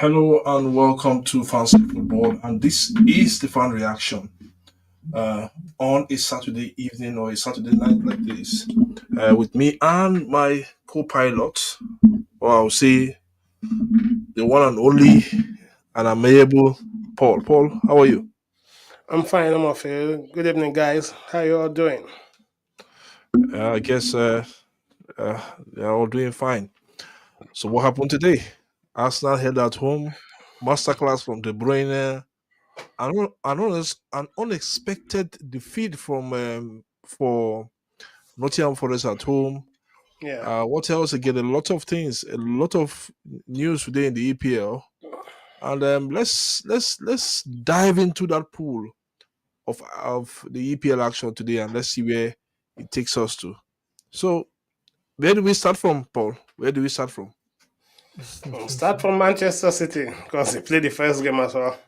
Hello and welcome to Fancy Football, and this is the fan reaction on a Saturday evening or a Saturday night like this, with me and my co-pilot, or I'll say the one and only and amiable Paul. Paul, how are you? I'm fine, I'm off here. Good evening, guys. How you all doing? I guess they're all doing fine. So what happened today? Arsenal held at home, masterclass from De Bruyne, an unexpected defeat from for Nottingham Forest at home. Yeah. What else? Again, a lot of things, a lot of news today in the EPL, and let's dive into that pool of the EPL action today, and let's see where it takes us to. So, where do we start from, Paul? Where do we start from? We'll start from Manchester City because they played the first game as well.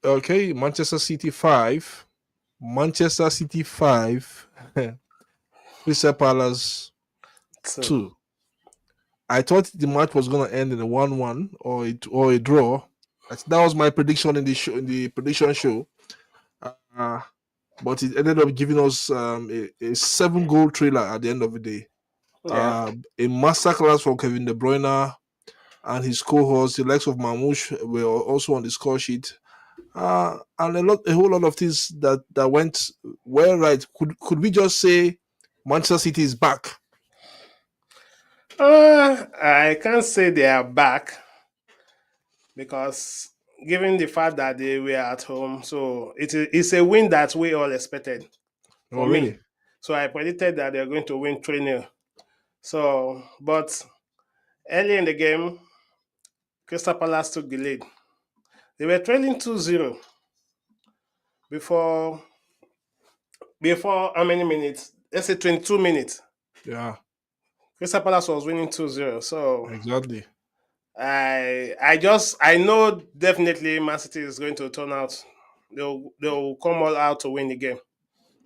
Okay, Manchester City 5, Crystal Palace So, 2. I thought the match was going to end in a 1-1 or a draw. That was my prediction in the prediction show. Uh, but it ended up giving us a 7-goal trailer at the end of the day. yeah. A masterclass from Kevin De Bruyne and his cohorts, the likes of Mamouche, were also on the score sheet. And a whole lot of things that went well right. Could we just say Manchester City is back? I can't say they are back because given the fact that they were at home, so it's a win that we all expected Oh, for me. really? So I predicted that they're going to win 3-0. So, but early in the game, Crystal Palace took the lead. They were trailing 2-0 before how many minutes? Let's say 22 minutes. Yeah, Crystal Palace was winning 2-0. So exactly. I know definitely Man City is going to turn out. They'll come all out to win the game.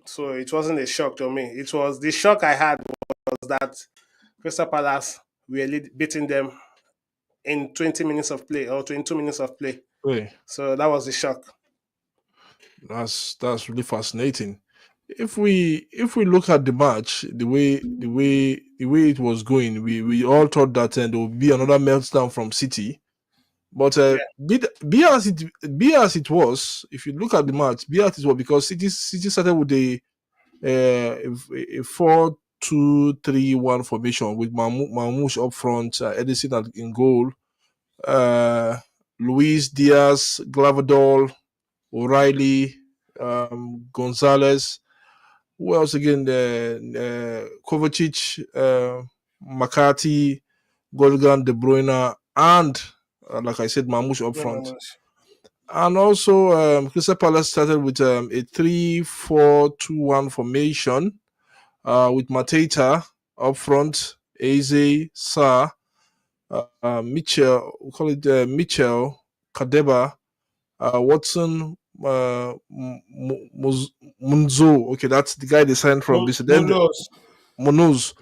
So it wasn't a shock to me. It was the shock I had was that Crystal Palace were beating them in 20 minutes of play or 22 minutes of play. Hey, So that was the shock. that's really fascinating. If we look at the match, the way it was going, we all thought that there would be another meltdown from City. But Yeah. be as it was, if you look at the match, be as it was because City started with a 4-2-3-1 formation with Mamouche up front, Edison in goal, uh, Luis Diaz, Glavadol, O'Reilly, Gonzalez. Who else again? Kovacic, McCarthy, Golgan, De Bruyne, and like I said, Mamouche up No, no, front. no. And also, Crystal Palace started with a 3-4-2-1 formation with Mateta up front, Eze, Sa, Mitchell, we call it Mitchell, Kadeba, Watson, Munzo. Okay, that's the guy they signed from this. Then Munoz. Monoz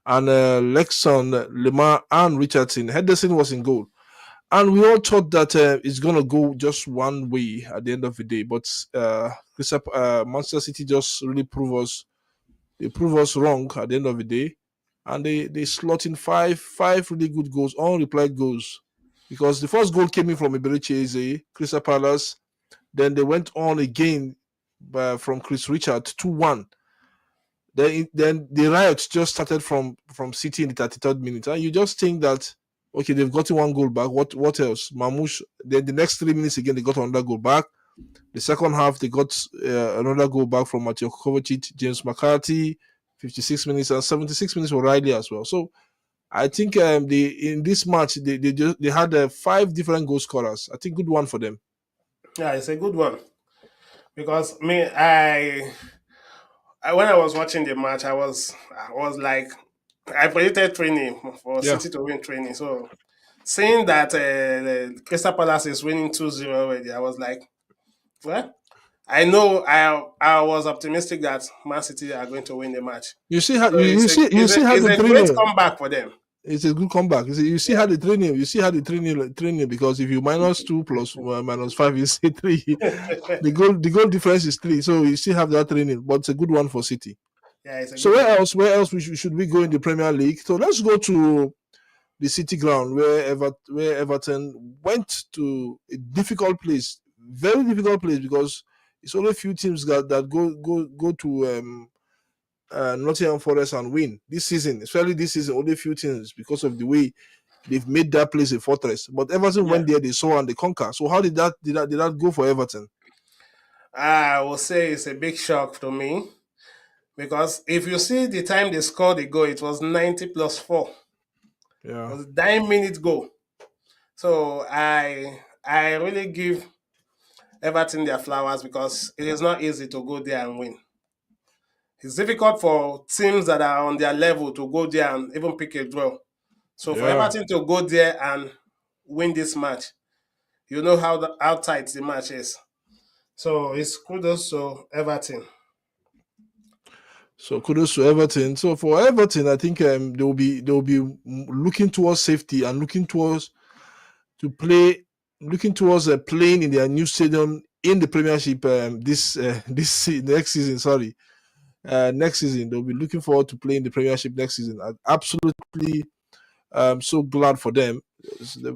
and Lexon, Lemar, and Richardson. Henderson was in goal. And we all thought that it's going to go just one way at the end of the day. But Manchester City just really prove us wrong at the end of the day. And they slot in five really good goals, unreplied goals. Because the first goal came in from Iberiche Eze, Crystal Palace. Then they went on again from Chris Richard 2-1. Then the riot just started from City in the 33rd minute. And you just think that okay, they've gotten one goal back. What else? Mamouche. Then the next 3 minutes again, they got another goal back. The second half, they got another goal back from Mateo Kovacic, James McCarthy, 56 minutes and 76 minutes for Riley as well. So I think in this match they had five different goal scorers. I think good one for them. Yeah, it's a good one because when I was watching the match, I was like, I predicted training for Yeah. City to win training. So seeing that the Crystal Palace is winning 2-0 already, I was like, well, I know I was optimistic that Man City are going to win the match. You see how So you see it's how the a great 3-0. comeback for them. It's a good comeback. You see how the training. You see how the training. Because if you minus two plus minus five is three. The goal difference is three. So you still have that training, but it's a good one for City. Yeah, it's a So good where one. else? Where else should we go in the Premier League? So let's go to the City ground where Everton went to a difficult place, very difficult place because it's only a few teams that go to Nottingham Forest and win this season. Especially this season, only a few teams because of the way they've made that place a fortress. But Everton Yeah. went there, they saw and they conquer. So how did that go for Everton? I will say it's a big shock to me because if you see the time they scored the goal, it was 90 plus 4. It Yeah. was a 9 minute goal. So I really give Everton their flowers because it is not easy to go there and win. It's difficult for teams that are on their level to go there and even pick a draw. So for Yeah. Everton to go there and win this match, you know how tight the match is. So it's kudos to Everton. So kudos to Everton. So for Everton, I think they will be looking towards safety and to play, looking towards playing in their new stadium in the Premiership next season. Sorry, next season they'll be looking forward to playing the Premiership next season. I'm absolutely so glad for them. They're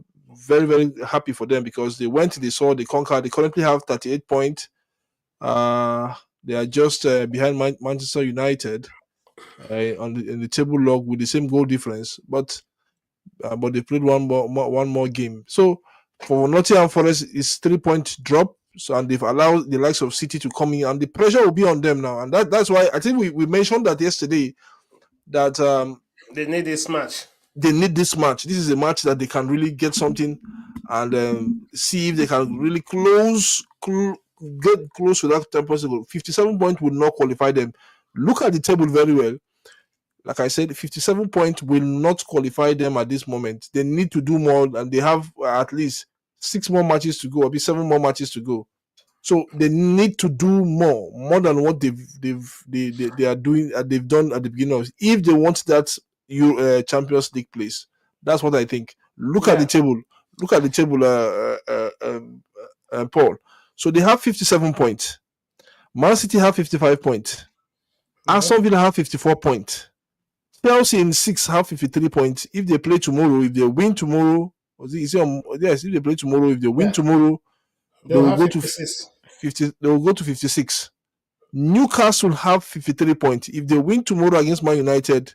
very very happy for them because they saw, they conquered. They currently have 38 points. Uh, they are just behind Manchester United in the table log with the same goal difference, but they played one more game. So for Nottingham Forest, it's 3 point drop. So and they've allowed the likes of City to come in, and the pressure will be on them now. And that's why I think we mentioned that yesterday that They need this match. they need this match. This is a match that they can really get something and see if they can really get close to that 10 points goal. 57 points would not qualify them. Look at the table very well. Like I said, 57 points will not qualify them at this moment. They need to do more, and they have at least 6 more matches to go, or be 7 more matches to go. So they need to do more than what they are doing. They've done at the beginning of, if they want that Champions League place. That's what I think. Look at the Yeah. table. Look at the table, Paul. So they have 57 points. Man City have 55 points. Mhm. Aston Villa have 54 points. Chelsea in six have 53 points. If they play tomorrow, if they win tomorrow, yes, if they play tomorrow, if they win Yeah. tomorrow, they They'll will have go to 56. 50. They will go to 56. Newcastle have 53 points. If they win tomorrow against Man United,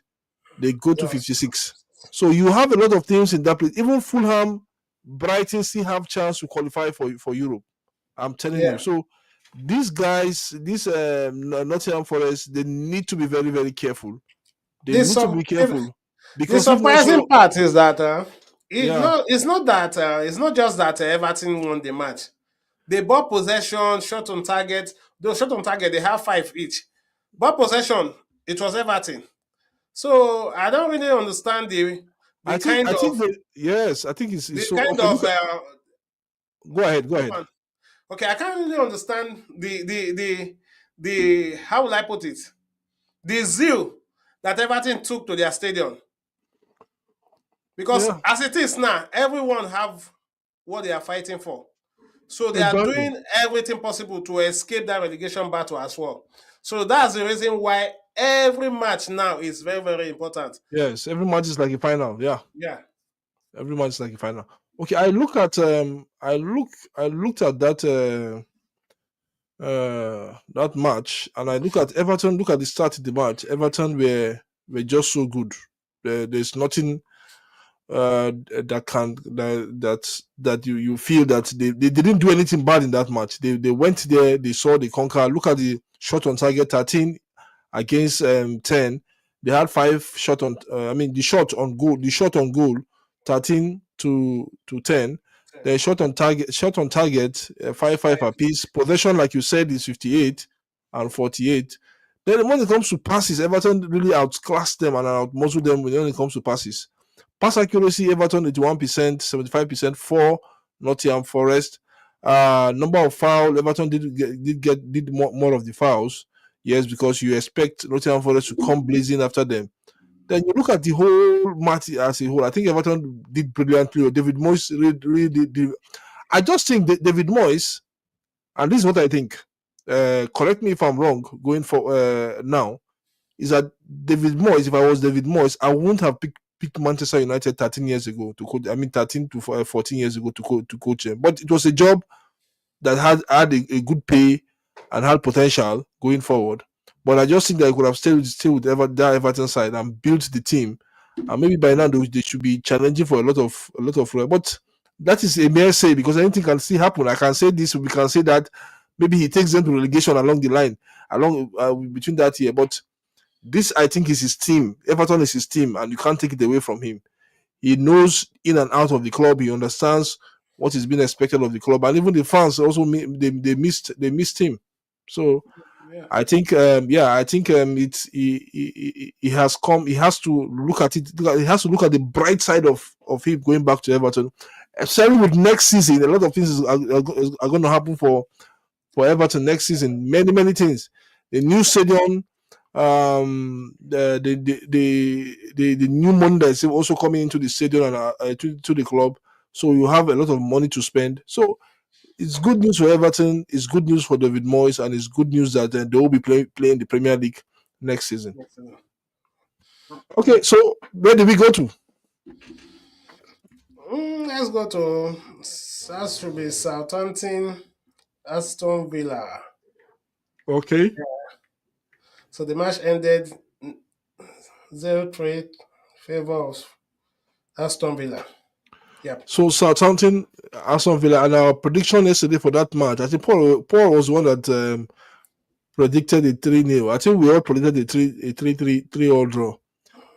they go to Yes. 56. So you have a lot of teams in that place. Even Fulham, Brighton still have chance to qualify for Europe. I'm telling you. Yeah. So these guys, these Nottingham Forest, they need to be very, very careful. They The, need to sub- be the, careful the because if not, surprising so part is that yeah, it's not just that Everton won the match. They bought possession, shot on target. Though shot on target, they have five each. But possession, it was Everton. So I don't really understand the I think kind I think of that yes, I think it's the so kind okay. of Look, go ahead, go go ahead. on. Okay, I can't really understand the how will I put it? The zeal that Everton took to their stadium. Because Yeah, as it is now, everyone have what they are fighting for. So they are exactly. doing everything possible to escape that relegation battle as well. So that's the reason why every match now is very, very important. Yes, every match is like a final. Yeah, Yeah. every match is like a final. Okay, I looked at that match, and I look at Everton. Look at the start of the match. Everton were just so good. There's nothing that you feel that they didn't do anything bad in that match. They went there, they saw, they conquer. Look at the shot on target, 13 against 10. They had five shot on. I mean, the shot on goal, 13 to 10. The shot on target, 5-5 Five. apiece. Possession, like you said, is 58 and 48. Then when it comes to passes, Everton really outclassed them and outmuscled them when it comes to passes. Pass accuracy, Everton 81%, 75% for Nottingham Forest. Number of foul, Everton did more of the fouls. Yes, because you expect Nottingham Forest to come blazing after them. then you look at the whole match as a whole. I think Everton did brilliantly. Or David Moyes really did. I just think that David Moyes, and this is what I think. Correct me if I'm wrong. Going for now, is that David Moyes. If I was David Moyes, I wouldn't have picked Manchester United 13 years ago to coach. I mean, 13 to 14 years ago to coach them. But it was a job that had a good pay and had potential going forward. But I just think that I could have stayed with that Everton side and built the team, and maybe by now they should be challenging for a lot of. But that is a mere say because anything can still happen. I can say this, we can say that. Maybe he takes them to relegation along the line, along between that year. But this, I think, is his team. Everton is his team, and you can't take it away from him. He knows in and out of the club. He understands what is being expected of the club, and even the fans also they missed him. So Yeah. I think I think it's he has come. He has to look at it. He has to look at the bright side of him going back to Everton. Certainly with next season, a lot of things are going to happen for Everton next season. Many things. The new stadium, the new money that is also coming into the stadium and to the club. So you have a lot of money to spend. So it's good news for Everton. It's good news for David Moyes, and it's good news that they will be playing the Premier League next season. Okay, so where do we go to? Let's go to that should be Southampton, Aston Villa. Okay, So the match ended 0-3 favor of Aston Villa. Yep. so Southampton, Aston Villa, and our prediction yesterday for that match. I think Paul was one that predicted a 3-0. I think we all predicted a 3 all draw.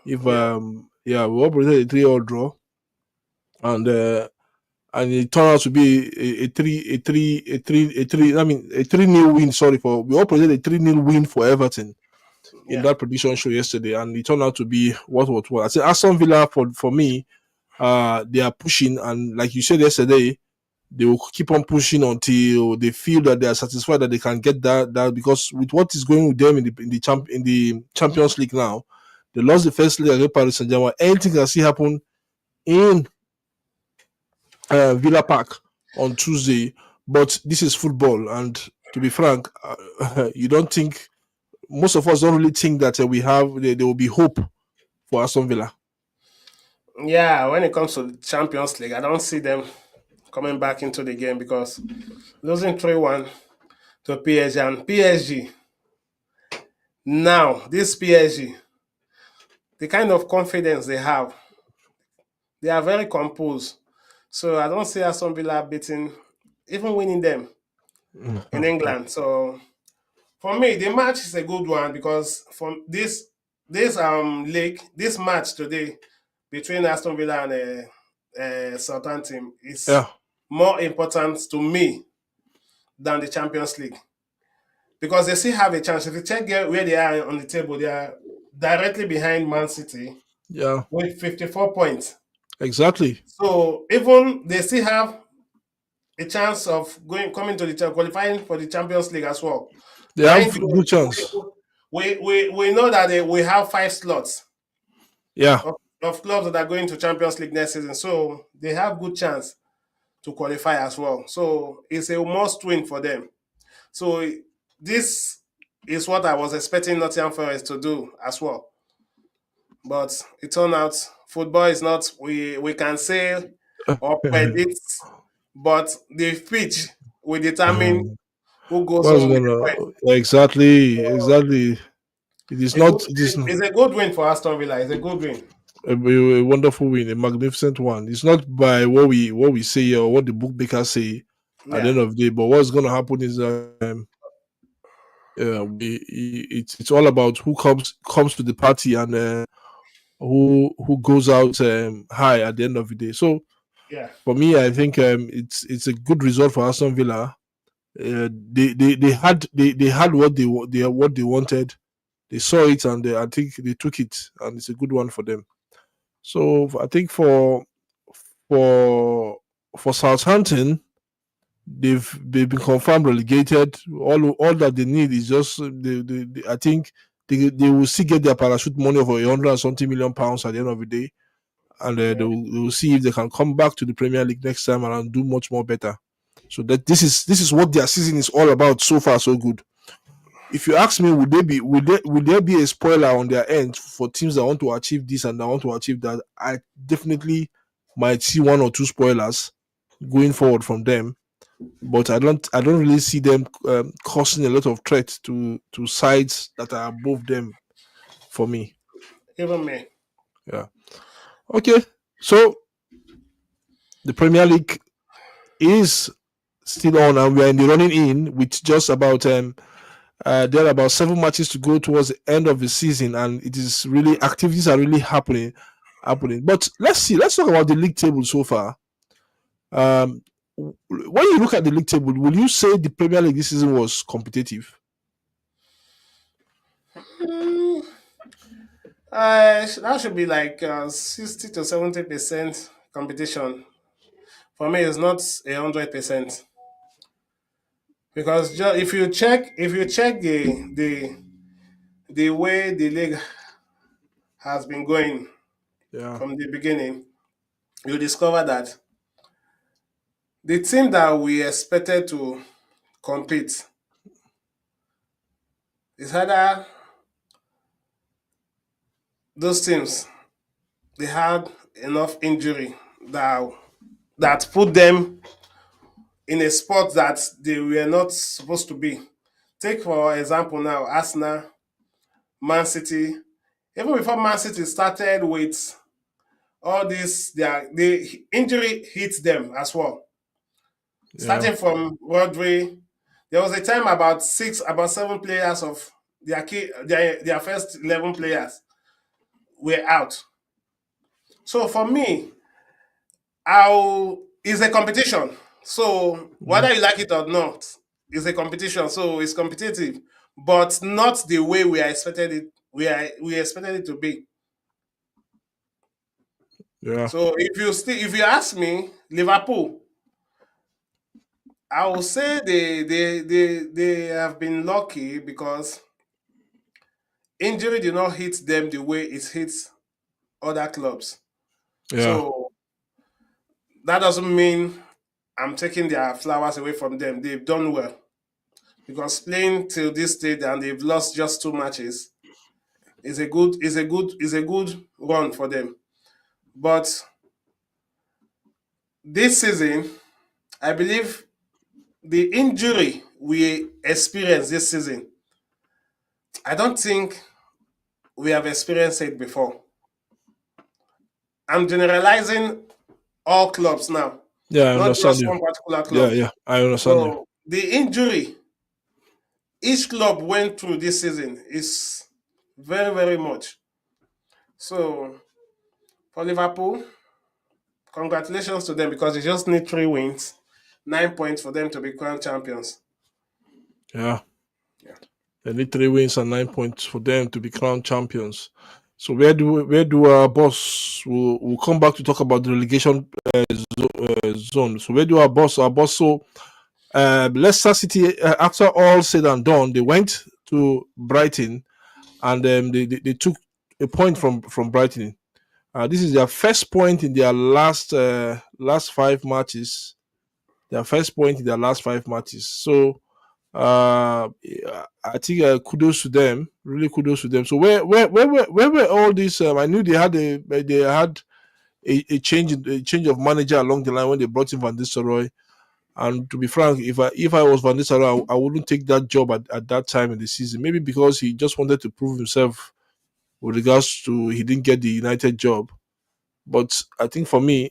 If Yeah. yeah, we all predicted a 3 all draw, and it turned out to be I mean a 3-0 win. Sorry for we all predicted a 3-0 win for Everton in Yeah. that prediction show yesterday, and it turned out to be what. I said Aston Villa for me, they are pushing, and like you said yesterday, they will keep on pushing until they feel that they are satisfied that they can get that because with what is going with them in the Champions League now, they lost the first leg against Paris Saint-Germain. Anything can still happen in Villa Park on Tuesday, but this is football, and to be frank, you don't think most of us don't really think that there will be hope for Aston Villa. Yeah, when it comes to the Champions League, I don't see them coming back into the game because losing 3-1 to PSG and PSG. Now, this PSG, the kind of confidence they are very composed. So I don't see Aston Villa beating, even winning them in England. So for me, the match is a good one because from this league, this match today between Aston Villa and Southampton is Yeah, more important to me than the Champions League because they still have a chance. If you check where they are on the table, they are directly behind Man City yeah, with 54 points. exactly. So even they still have a chance of coming to the qualifying for the Champions League as well. They have Mind good you, chance. we know that we have 5 slots Yeah, of clubs that are going to Champions League next season, so they have good chance to qualify as well. So it's a must win for them. So this is what I was expecting Nottingham Forest to do as well. But it turned out football is not we can say or predict, but the pitch will determine who goes what's home with going the point. on? Exactly. It is A good, not. It is it's a good win for Aston Villa. It's a good win. a wonderful win, a magnificent one. It's not by what we say or what the bookmakers say at the Yeah, end of the day, but what's going to happen is it's all about who comes to the party and who goes out high at the end of the day. So yeah, for me, I think it's a good result for Aston Villa. They had what they wanted. They saw it and I think they took it, and it's a good one for them. So I think for for Southampton, they've been confirmed relegated. All that they need is just I think they will still get their parachute money of 100 and something million pounds at the end of the day, and they will see if they can come back to the Premier League next time and do much more better. So that this is what their season is all about so far, so good. If you ask me, would there be a spoiler on their end for teams that want to achieve this and that want to achieve that? I definitely might see one or two spoilers going forward from them, but I don't really see them causing a lot of threat to sides that are above them for me. Even me. Yeah. Okay. So the Premier League is still on, and we are in the running in with just about there are about 7 matches to go towards the end of the season, and it is really activities are really happening. But let's see. Let's talk about the league table so far. Um, when you look at the league table, will you say the Premier League this season was competitive? Mm, that should be like 60 to 70% competition. For me, it's not 100% because if you check the way the league has been going Yeah, from the beginning, you discover that the team that we expected to compete is either those teams they had enough injury that that put them in a spot that they were not supposed to be. Take for example now Arsenal, Man City. Even before Man City started with all this, the injury hit them as well. yeah, Starting from Rodri, there was a time about 7 players of their first 11 players were out. So for me, I'll it's a competition. So mhm, whether you like it or not, it's a competition. So it's competitive, but not the way we expected it. We expected it to be. yeah, So if you ask me, Liverpool, I will say they have been lucky because injury did not hit them the way it hits other clubs. yeah, So that doesn't mean I'm taking their flowers away from them. They've done well because playing till this stage and they've lost just 2 matches is a good run for them. But this season, I believe the injury we experienced this season, I don't think we have experienced it before. I'm generalizing all clubs now, yeah. I not understand just you. one particular Yeah, club. yeah. I understand you. So the injury each club went through this season is very, very much. So for Liverpool, congratulations to them because they just need 3 wins, 9 points for them to be crowned champions. Yeah, Yeah. they need 3 wins and 9 points for them to be crowned champions. So where do our boss will come back to talk about the relegation zone? So where do our boss? So Leicester City, after all said and done, they went to Brighton and they took a point from Brighton. This is their first point in their last 5 matches. Their first point in their last 5 matches. So I think kudos to them. Really kudos to them. So where were all these? I knew they had a change of manager along the line when they brought in Van Nistelrooy. And to be frank, if I was Van Nistelrooy, I wouldn't take that job at that time in the season. Maybe because he just wanted to prove himself with regards to he didn't get the United job. But I think for me,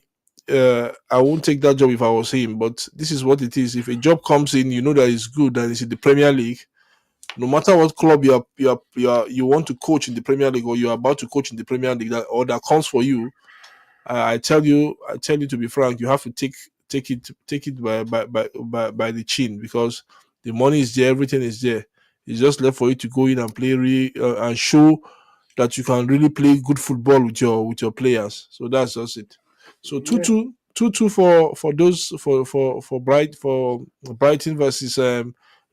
I won't take that job if I was him. But this is what it is. If a job comes in, you know that it's good and it's in the Premier League. No matter what club you want to coach in the Premier League or you're about to coach in the Premier League that comes for you, I tell you to be frank, you have to take it by the chin because the money is there, everything is there. It's just left for you to go in and play and show that you can really play good football with your players. So that's just it. So two Yeah. two two two for those for Brighton versus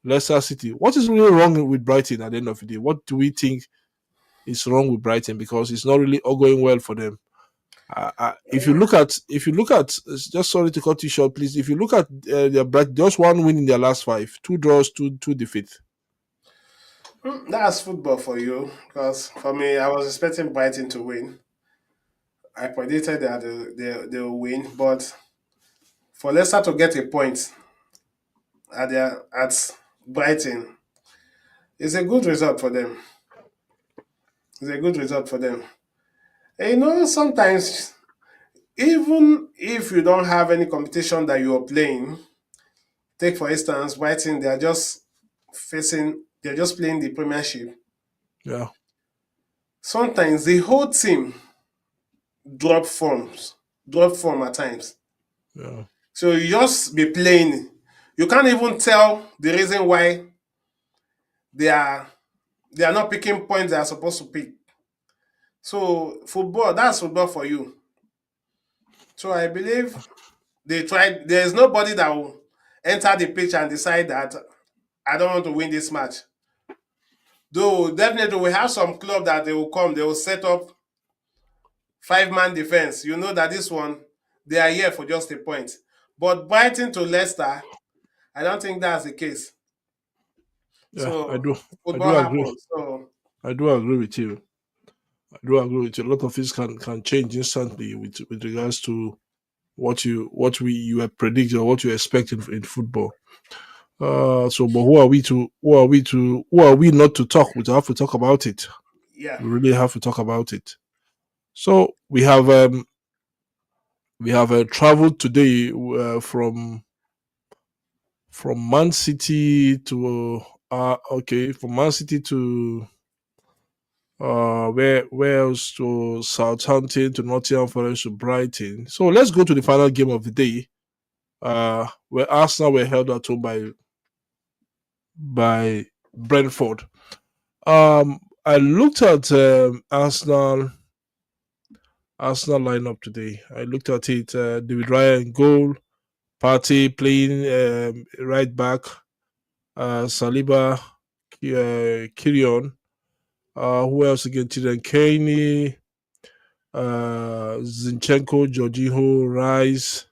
Leicester City. What is really wrong with Brighton at the end of the day? What do we think is wrong with Brighton? Because it's not really all going well for them. If you look at, just sorry to cut you short, please. If you look at their just one win in their last five, two draws, two defeats. That's football for you. Because for me, I was expecting Brighton to win. I predicted that they'll win, but for Leicester to get a point at Brighton is a good result for them. It's a good result for them. And sometimes even if you don't have any competition that you are playing, take for instance Brighton, they're just playing the Premiership. Yeah, Sometimes the whole team drop forms, drop form at times. yeah, So you just be playing. You can't even tell the reason why they are they are not picking points they are supposed to pick. So football, that's football for you. So I believe they tried. There is nobody that will enter the pitch and decide that I don't want to win this match. Though definitely we have some club that they will come, they will set up 5-man defense. You know that this one they are here for just a point. But Brighton to Leicester, I don't think that's the case. yeah. I So do, I football do agree. happens. So I do agree with you. I do agree with you. A lot of things can change instantly with regards to what you have predicted or what you expect in football. But who are we not to talk? We have to talk about it. yeah, We really have to talk about it. So we have traveled today from Man City to from Man City to where else, to Southampton, to Nottingham Forest, to Brighton. So let's go to the final game of the day, where Arsenal were held at home by Brentford. I looked at Arsenal lineup today. I looked at it. David Raya in goal, Partey playing right back, Saliba, Kyrion. Who else again? Tidan Kaney, Zinchenko, Jorginho, Rice,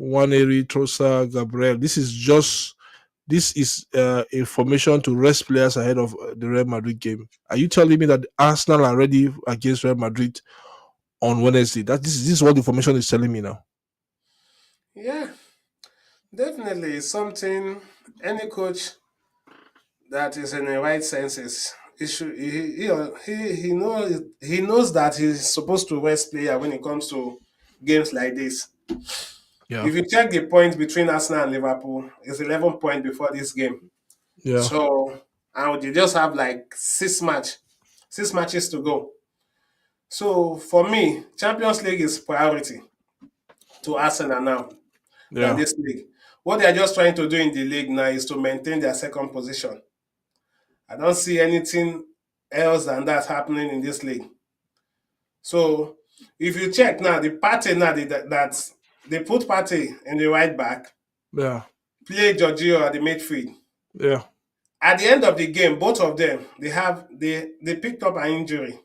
Waneri, Trossard, Gabriel. This is a formation to rest players ahead of the Real Madrid game. Are you telling me that Arsenal are ready against Real Madrid on Wednesday? This is what the formation is telling me now. yeah, definitely it's something any coach that is in the right senses. He should he knows that he's supposed to rest player when it comes to games like this. Yeah, If you check the points between Arsenal and Liverpool, it's 11 points before this game. yeah, So and you just have like six matches to go. So for me, Champions League is priority to Arsenal now than yeah, this league. What they are just trying to do in the league now is to maintain their second position. I don't see anything else than that happening in this league. So if you check now, the party now that they put party in the right back, yeah, play Giorgio at the midfield. yeah. At the end of the game, both of them they picked up an injury.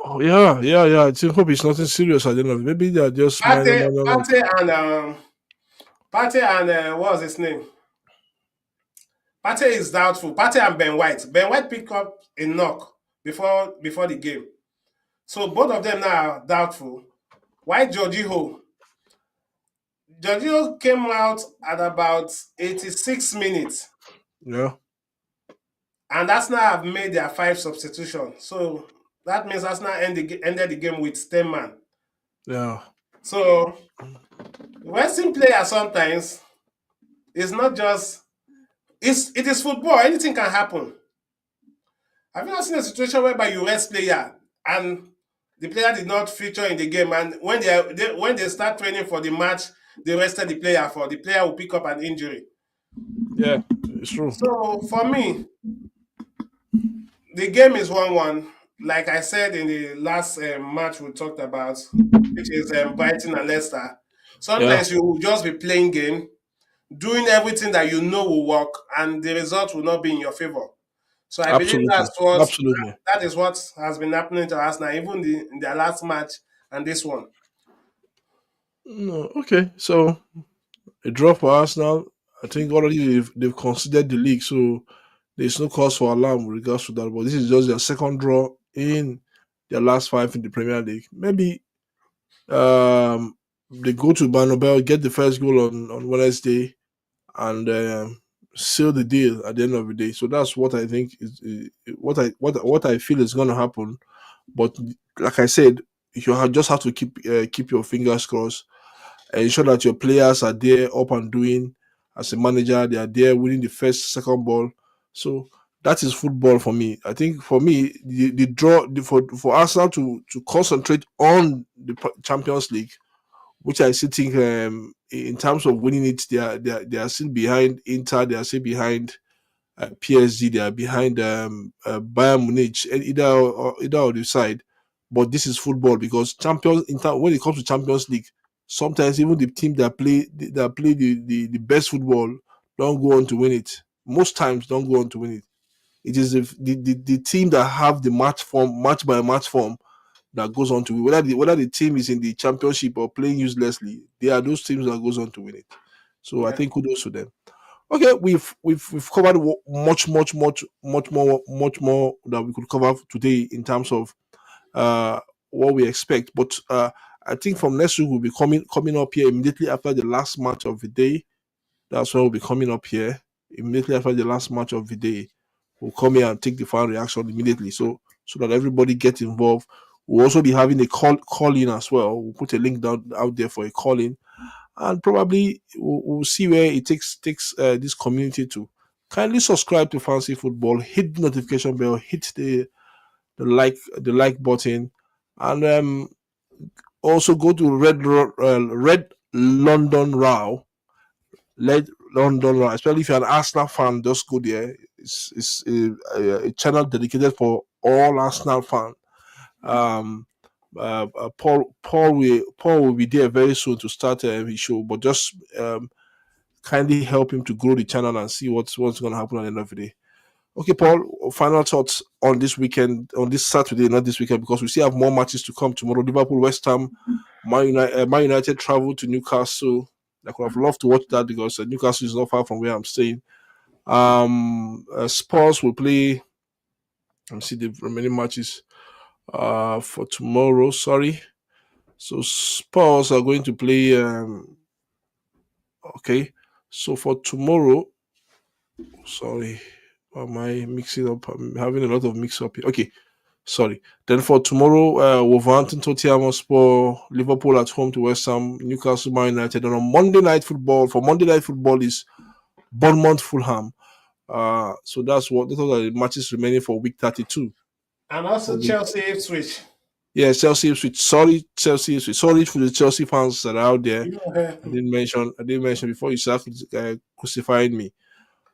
Oh, yeah, yeah, yeah. I think hope it's nothing serious. I don't know. Maybe they are just minor, Partey, minor. Partey and what was his name? Partey is doubtful. Partey and Ben White. Ben White picked up a knock before the game. So both of them now are doubtful. Why Jorginho came out at about 86 minutes, Yeah, and Arsenal have made their 5 substitutions. So that means Arsenal ended the game with 10 man. yeah, So resting player sometimes is not just it is football. Anything can happen. Have you not seen a situation whereby you rest player and the player did not feature in the game, and when they start training for the match, they rested the player will pick up an injury. yeah. It's true. So for me, the game is 1-1. Like I said in the last match we talked about, which is Brighton and Leicester. Yeah, Sometimes you will just be playing game. doing everything that you know will work, and the result will not be in your favor. So I believe Absolutely. Absolutely. that is what has been happening to us now, even in their last match and this one. No, okay. So a draw for Arsenal. I think already they've considered the league, so there's no cause for alarm with regards to that. But this is just their second draw in their last five in the Premier League. Maybe they go to Barnabel, get the first goal on Wednesday, and seal the deal at the end of the day. So that's what I think is what I feel is going to happen. But like I said, just have to keep your fingers crossed, ensure that your players are there up and doing as a manager. They are there winning the first, second ball. So that is football for me. I think for me, the draw for Arsenal to concentrate on the Champions League, which I still think in terms of winning it, they are still behind Inter. They are still behind PSG. They are behind Bayern Munich. Either or the side. But this is football because when it comes to Champions League, sometimes even the team that play the best football don't go on to win it. Most times don't go on to win it. It is the team that have the match by match form that goes on to win. Whether the team is in the championship or playing uselessly, they are those teams that goes on to win it. So I Yeah. think kudos to them. Okay, we've covered much more that we could cover today in terms of uh what we expect. But I think from next week we'll be coming up here immediately after the last match of the day. That's when we'll be coming up here immediately after the last match of the day. We'll come here and take the fan reaction immediately, so that everybody gets involved. We'll also be having a call in as well. We'll put a link down out there for a call in, and probably we'll see where it takes this community to. Kindly subscribe to Fancy Football, hit the notification bell, hit the like button, and also go to Red London Row. Red London Row, especially if you're an Arsenal fan, just go there. It's a channel dedicated for all Arsenal fans. Um, Paul will be there very soon to start his show, but just kindly help him to grow the channel and see what's going to happen at the end of the day. Okay, Paul, final thoughts on this weekend, on this Saturday, not this weekend, because we still have more matches to come tomorrow. Liverpool, West Ham, Man United travel to Newcastle. I could have loved to watch that because Newcastle is not far from where I'm staying. Spurs will play. Let me see the remaining matches for tomorrow. Sorry. So Spurs are going to play. Okay. So for tomorrow, sorry, am I mixing up? I'm having a lot of mix up here. Okay, sorry. Then for tomorrow, Wolverhampton, Tottenham Hotspur, Liverpool at home to West Ham, Newcastle, Man United. And on Monday night football, for Monday night football is Bournemouth, Fulham. So those are the matches remaining for week 32. And also For week, Chelsea Ipswich. yeah, Chelsea Ipswich. Sorry, Chelsea Ipswich. Sorry for the Chelsea fans that are out there. You know, I didn't mention before you start crucifying me.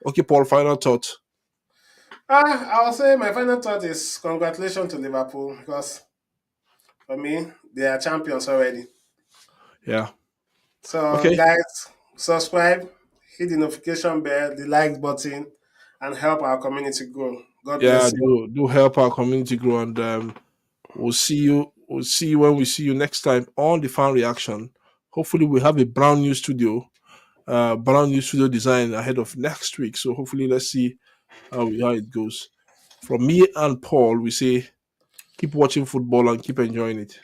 Okay, Paul. Final thought. I'll say my final thought is congratulations to Liverpool because for me, they are champions already. Yeah. So, Okay. guys, subscribe, hit the notification bell, the like button, and help our community grow. God Yeah. bless you. Do help our community grow, and we'll see you when we see you next time on the fan reaction. Hopefully, we have a brand new studio design ahead of next week. So hopefully, let's see how it goes. From me and Paul, we say keep watching football and keep enjoying it.